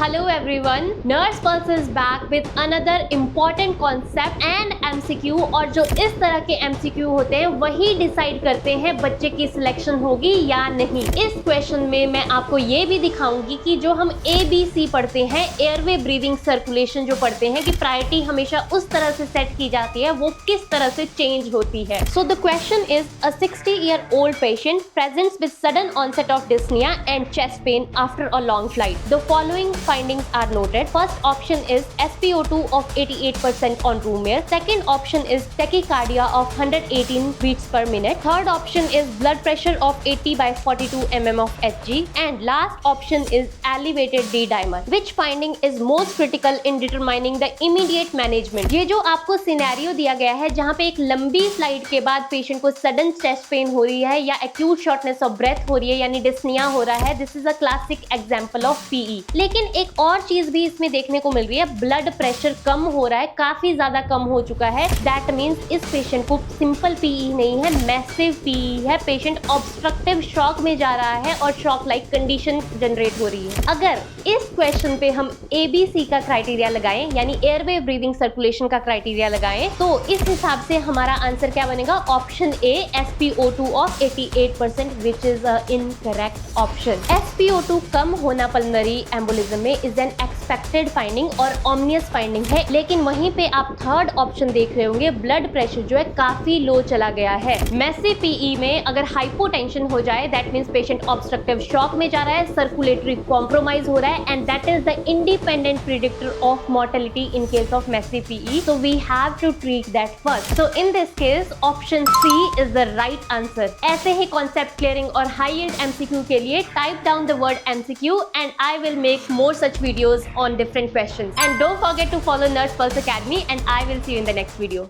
Hello everyone, Nurse Pulse is back with another important concept and MCQ और जो इस तरह के MCQ होते हैं वही डिसाइड करते हैं बच्चे की सिलेक्शन होगी या नहीं। इस क्वेश्चन में मैं आपको ये भी दिखाऊंगी कि जो हम ABC पढ़ते हैं, एयरवे ब्रीदिंग सर्कुलेशन जो पढ़ते हैं, कि प्रायोरिटी हमेशा उस तरह से सेट की जाती है, वो किस तरह से चेंज होती है। So the question is a 60-year-old patient presents with sudden onset of dyspnea and chest pain after a long flight. The following findings are noted. First option is SpO2 of 88% on room air. Second option is tachycardia of 118 beats per minute. Third option is blood pressure of 80/42 mm of Hg. And last option is elevated D-dimer. Which finding is most critical in determining the immediate management? ये जो आपको scenario दिया गया है जहाँ पे एक लंबी फ्लाइट के बाद पेशेंट को सडन चेस्ट पेन हो रही है या एक्यूट शॉर्टनेस ऑफ ब्रेथ हो रही है यानी डिस्निया हो रहा है, this is a classic example of PE. लेकिन एक और चीज भी इसमें देखने को मिल रही है, ब्लड प्रेशर कम हो रहा है, काफी ज्यादा कम हो चुका है। दैट मींस इस पेशेंट को सिंपल पीई नहीं है, मैसिव पीई है। पेशेंट ऑब्स्ट्रक्टिव शॉक में जा रहा है और शॉक लाइक कंडीशन जनरेट हो रही है। अगर इस क्वेश्चन पे हम ABC का क्राइटेरिया लगाएं यानी एयरवे ब्रीदिंग सर्कुलेशन का क्राइटेरिया लगाएं तो इस हिसाब से हमारा आंसर क्या बनेगा? Option A SpO2 of 88% which is a incorrect option. SpO2 कम होना पल्मोनरी एम्बोलिज्म में इज एन एक्सपेक्टेड फाइंडिंग और ऑमनियस फाइंडिंग है। लेकिन वहीं पे आप थर्ड ऑप्शन देख रहे होंगे, ब्लड प्रेशर जो है काफी लो चला गया है। मैसिव पीई में अगर हाइपोटेंशन हो जाए that means patient obstructive shock में जा रहा है, सर्कुलेटरी कॉम्प्रोमाइज हो रहा है and that is the independent predictor of mortality in case of massive PE. So we have to treat that first. So in this case option C is the right answer. ऐसे ही concept clearing और high end MCQ के लिए type down the word MCQ and I will make more such videos on different questions. And don't forget to follow Nurse Pulse Academy and I will see you in the next video.